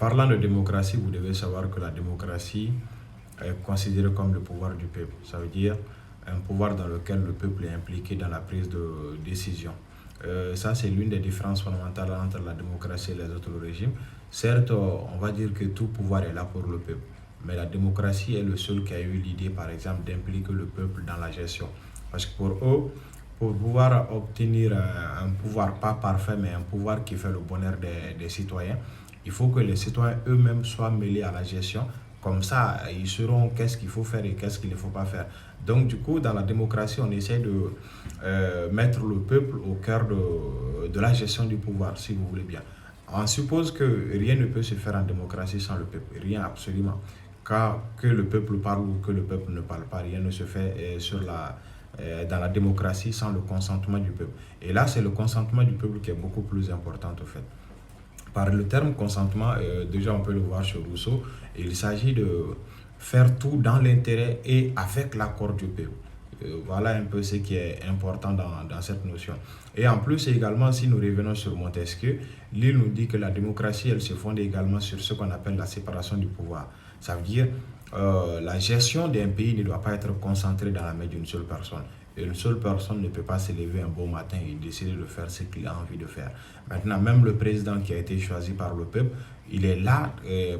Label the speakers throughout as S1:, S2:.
S1: Parlant de démocratie, vous devez savoir que la démocratie est considérée comme le pouvoir du peuple. Ça veut dire un pouvoir dans lequel le peuple est impliqué dans la prise de décision. Ça, c'est l'une des différences fondamentales entre la démocratie et les autres régimes. Certes, on va dire que tout pouvoir est là pour le peuple, mais la démocratie est le seul qui a eu l'idée, par exemple, d'impliquer le peuple dans la gestion. Parce que pour eux, pour pouvoir obtenir un pouvoir pas parfait, mais un pouvoir qui fait le bonheur des citoyens, il faut que les citoyens eux-mêmes soient mêlés à la gestion. Comme ça, ils sauront qu'est-ce qu'il faut faire et qu'est-ce qu'il ne faut pas faire. Donc, du coup, dans la démocratie, on essaie de mettre le peuple au cœur de la gestion du pouvoir, si vous voulez bien. On suppose que rien ne peut se faire en démocratie sans le peuple. Rien, absolument. Car que le peuple parle ou que le peuple ne parle pas, rien ne se fait dans la démocratie sans le consentement du peuple. Et là, c'est le consentement du peuple qui est beaucoup plus important, au fait. Par le terme consentement, déjà on peut le voir chez Rousseau, il s'agit de faire tout dans l'intérêt et avec l'accord du peuple. Voilà un peu ce qui est important dans cette notion. Et en plus, également, si nous revenons sur Montesquieu, lui nous dit que la démocratie, elle se fonde également sur ce qu'on appelle la séparation du pouvoir. Ça veut dire la gestion d'un pays ne doit pas être concentrée dans la main d'une seule personne. Une seule personne ne peut pas se lever un beau matin et décider de faire ce qu'il a envie de faire. Maintenant, même le président qui a été choisi par le peuple, il est là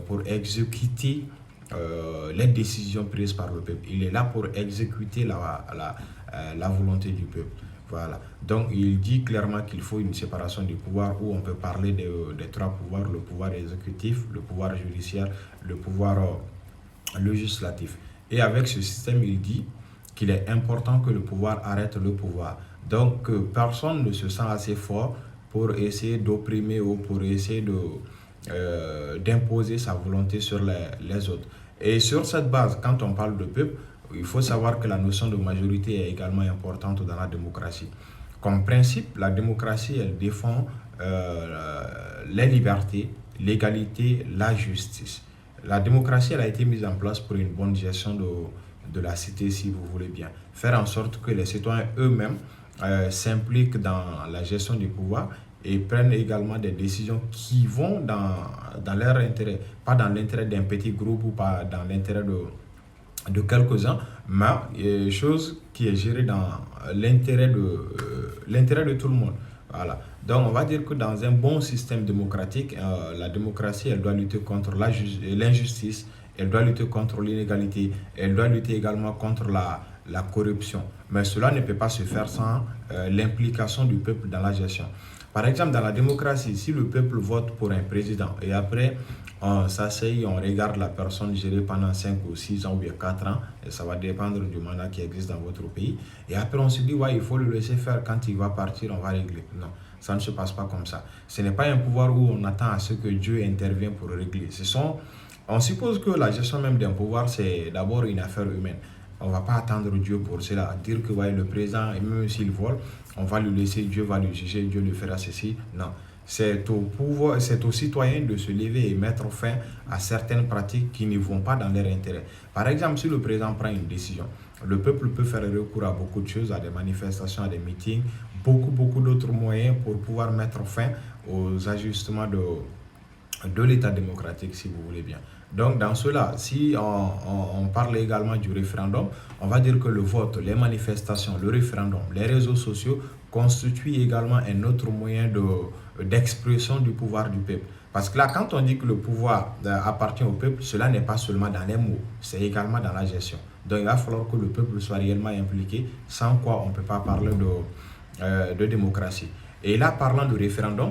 S1: pour exécuter les décisions prises par le peuple. Il est là pour exécuter la volonté du peuple. Voilà. Donc, il dit clairement qu'il faut une séparation du pouvoir où on peut parler des trois pouvoirs, le pouvoir exécutif, le pouvoir judiciaire, le pouvoir législatif. Et avec ce système, il dit qu'il est important que le pouvoir arrête le pouvoir. Donc, personne ne se sent assez fort pour essayer d'opprimer ou pour essayer d'imposer sa volonté sur les autres. Et sur cette base, quand on parle de peuple, il faut savoir que la notion de majorité est également importante dans la démocratie. Comme principe, la démocratie, elle défend les libertés, l'égalité, la justice. La démocratie, elle a été mise en place pour une bonne gestion de la cité, si vous voulez bien. Faire en sorte que les citoyens eux-mêmes s'impliquent dans la gestion du pouvoir et prennent également des décisions qui vont dans leur intérêt, pas dans l'intérêt d'un petit groupe ou pas dans l'intérêt de quelques-uns, mais chose qui est gérée dans l'intérêt de tout le monde. Voilà. Donc, on va dire que dans un bon système démocratique, la démocratie, elle doit lutter contre l'injustice, elle doit lutter contre l'inégalité, elle doit lutter également contre la corruption. Mais cela ne peut pas se faire sans l'implication du peuple dans la gestion. Par exemple, dans la démocratie, si le peuple vote pour un président et après on s'assied, on regarde la personne gérer pendant 5 ou 6 ans ou bien 4 ans, et ça va dépendre du mandat qui existe dans votre pays, et après on se dit, ouais, il faut le laisser faire, quand il va partir, on va régler. Non, ça ne se passe pas comme ça. Ce n'est pas un pouvoir où on attend à ce que Dieu intervienne pour régler. On suppose que la gestion même d'un pouvoir, c'est d'abord une affaire humaine. On ne va pas attendre Dieu pour cela, dire que ouais, le président, et même s'il vole, on va le laisser, Dieu va le juger, Dieu le fera ceci. Non. C'est au pouvoir, c'est aux citoyens de se lever et mettre fin à certaines pratiques qui ne vont pas dans leur intérêt. Par exemple, si le président prend une décision, le peuple peut faire recours à beaucoup de choses, à des manifestations, à des meetings, beaucoup d'autres moyens pour pouvoir mettre fin aux ajustements de l'état démocratique, si vous voulez bien. Donc, dans cela, si on parle également du référendum, on va dire que le vote, les manifestations, le référendum, les réseaux sociaux constituent également un autre moyen d'expression du pouvoir du peuple. Parce que là, quand on dit que le pouvoir appartient au peuple, cela n'est pas seulement dans les mots, c'est également dans la gestion. Donc, il va falloir que le peuple soit réellement impliqué, sans quoi on ne peut pas parler de démocratie. Et là, parlant de référendum,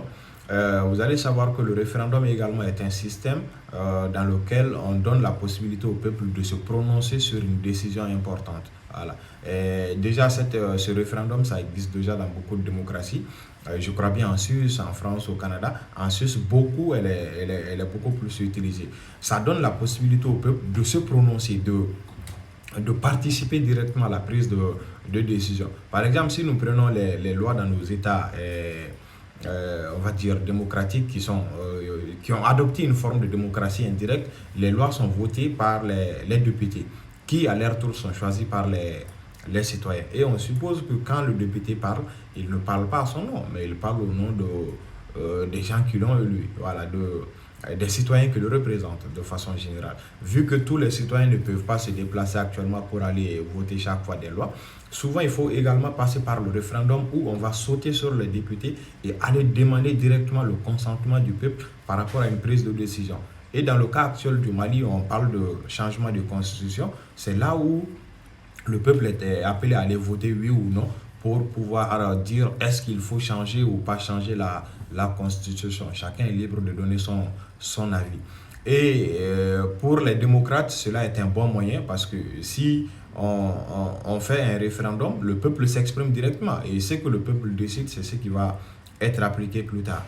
S1: vous allez savoir que le référendum également est un système dans lequel on donne la possibilité au peuple de se prononcer sur une décision importante. Voilà. Et déjà, ce référendum, ça existe déjà dans beaucoup de démocraties. Je crois bien en Suisse, en France, au Canada. En Suisse, elle est beaucoup plus utilisée. Ça donne la possibilité au peuple de se prononcer, de participer directement à la prise de décision. Par exemple, si nous prenons les lois dans nos États, on va dire démocratiques, qui ont adopté une forme de démocratie indirecte, les lois sont votées par les députés, qui à leur tour sont choisis par les citoyens. Et on suppose que quand le député parle, il ne parle pas à son nom, mais il parle au nom des gens qui l'ont élu, voilà, des citoyens qui le représentent de façon générale. Vu que tous les citoyens ne peuvent pas se déplacer actuellement pour aller voter chaque fois des lois, souvent il faut également passer par le référendum où on va sauter sur les députés et aller demander directement le consentement du peuple par rapport à une prise de décision. Et dans le cas actuel du Mali, on parle de changement de constitution, c'est là où le peuple était appelé à aller voter oui ou non pour pouvoir dire est-ce qu'il faut changer ou pas changer la constitution. Chacun est libre de donner son avis. Et pour les démocrates, cela est un bon moyen parce que si on fait un référendum, le peuple s'exprime directement et ce que le peuple décide, c'est ce qui va être appliqué plus tard.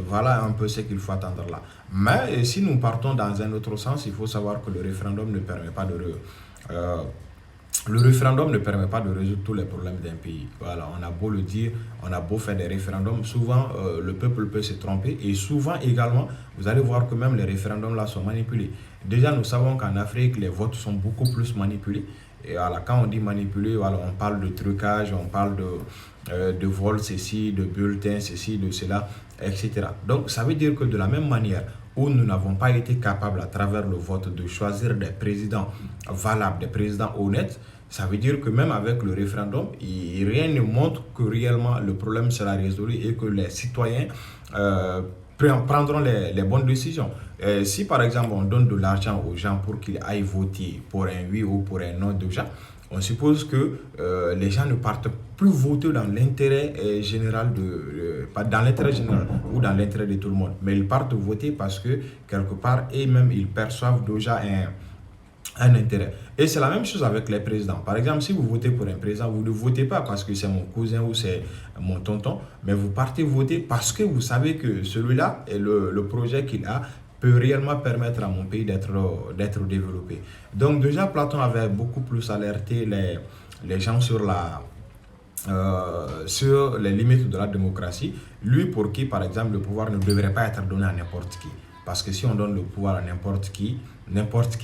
S1: Voilà un peu ce qu'il faut attendre là. Mais si nous partons dans un autre sens, il faut savoir que le référendum ne permet pas de résoudre tous les problèmes d'un pays. Voilà, on a beau le dire, on a beau faire des référendums, souvent le peuple peut se tromper et souvent également, vous allez voir que même les référendums là sont manipulés. Déjà, nous savons qu'en Afrique, les votes sont beaucoup plus manipulés. Et voilà, quand on dit manipuler, voilà, on parle de trucage, on parle de vol, ceci, de bulletins, ceci, de cela, etc. Donc, ça veut dire que de la même manière où nous n'avons pas été capables à travers le vote de choisir des présidents valables, des présidents honnêtes, ça veut dire que même avec le référendum, rien ne montre que réellement le problème sera résolu et que les citoyens prendront les bonnes décisions. Si par exemple on donne de l'argent aux gens pour qu'ils aillent voter pour un oui ou pour un non déjà, on suppose que les gens ne partent plus voter dans l'intérêt général, pas dans l'intérêt général ou dans l'intérêt de tout le monde, mais ils partent voter parce que quelque part, eux-mêmes, ils perçoivent déjà un intérêt. Et c'est la même chose avec les présidents. Par exemple, si vous votez pour un président, vous ne votez pas parce que c'est mon cousin ou c'est mon tonton, mais vous partez voter parce que vous savez que celui-là et le projet qu'il a peut réellement permettre à mon pays d'être développé. Donc déjà, Platon avait beaucoup plus alerté les gens sur les limites de la démocratie. Lui, pour qui, par exemple, le pouvoir ne devrait pas être donné à n'importe qui. Parce que si on donne le pouvoir à n'importe qui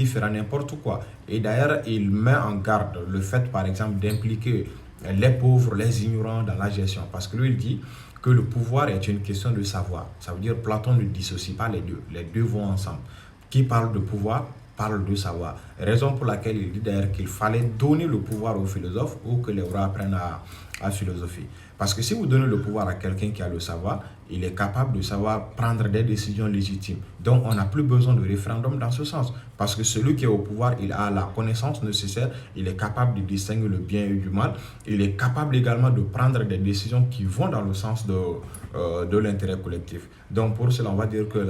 S1: fera n'importe quoi. Et d'ailleurs, il met en garde le fait, par exemple, d'impliquer les pauvres, les ignorants dans la gestion. Parce que lui, il dit que le pouvoir est une question de savoir. Ça veut dire que Platon ne dissocie pas les deux. Les deux vont ensemble. Qui parle de pouvoir parle de savoir. Raison pour laquelle il dit d'ailleurs qu'il fallait donner le pouvoir aux philosophes ou que les rois apprennent à philosopher. Parce que si vous donnez le pouvoir à quelqu'un qui a le savoir, il est capable de savoir prendre des décisions légitimes. Donc on n'a plus besoin de référendum dans ce sens. Parce que celui qui est au pouvoir, il a la connaissance nécessaire, il est capable de distinguer le bien et du mal, il est capable également de prendre des décisions qui vont dans le sens de l'intérêt collectif. Donc pour cela, on va dire que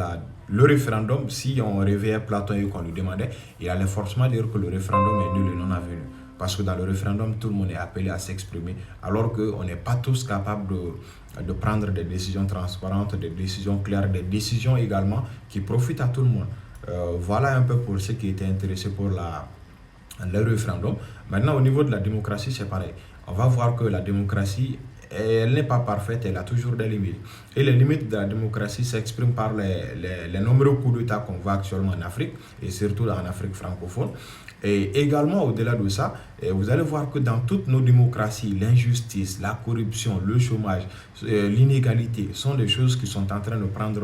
S1: le référendum, si on réveillait Platon et qu'on lui demandait, il allait forcément dire que le référendum est nul et non avenu. Parce que dans le référendum, tout le monde est appelé à s'exprimer, alors qu'on n'est pas tous capables de prendre des décisions transparentes, des décisions claires, des décisions également qui profitent à tout le monde. Voilà un peu pour ceux qui étaient intéressés pour le référendum. Maintenant, au niveau de la démocratie, c'est pareil. On va voir que la démocratie, elle n'est pas parfaite, elle a toujours des limites. Et les limites de la démocratie s'expriment par les nombreux coups d'État qu'on voit actuellement en Afrique, et surtout en Afrique francophone. Et également, au-delà de ça, vous allez voir que dans toutes nos démocraties, l'injustice, la corruption, le chômage, l'inégalité sont des choses qui sont en train de prendre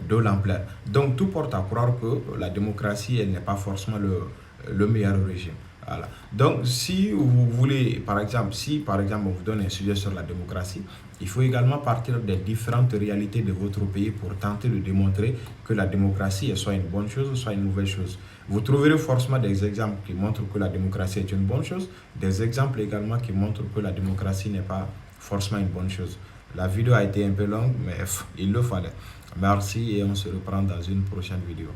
S1: de l'ampleur. Donc, tout porte à croire que la démocratie, elle n'est pas forcément le meilleur régime. Voilà. Donc, si vous voulez, par exemple, on vous donne un sujet sur la démocratie, il faut également partir des différentes réalités de votre pays pour tenter de démontrer que la démocratie est soit une bonne chose, soit une mauvaise chose. Vous trouverez forcément des exemples qui montrent que la démocratie est une bonne chose, des exemples également qui montrent que la démocratie n'est pas forcément une bonne chose. La vidéo a été un peu longue, mais il le fallait. Merci et on se reprend dans une prochaine vidéo.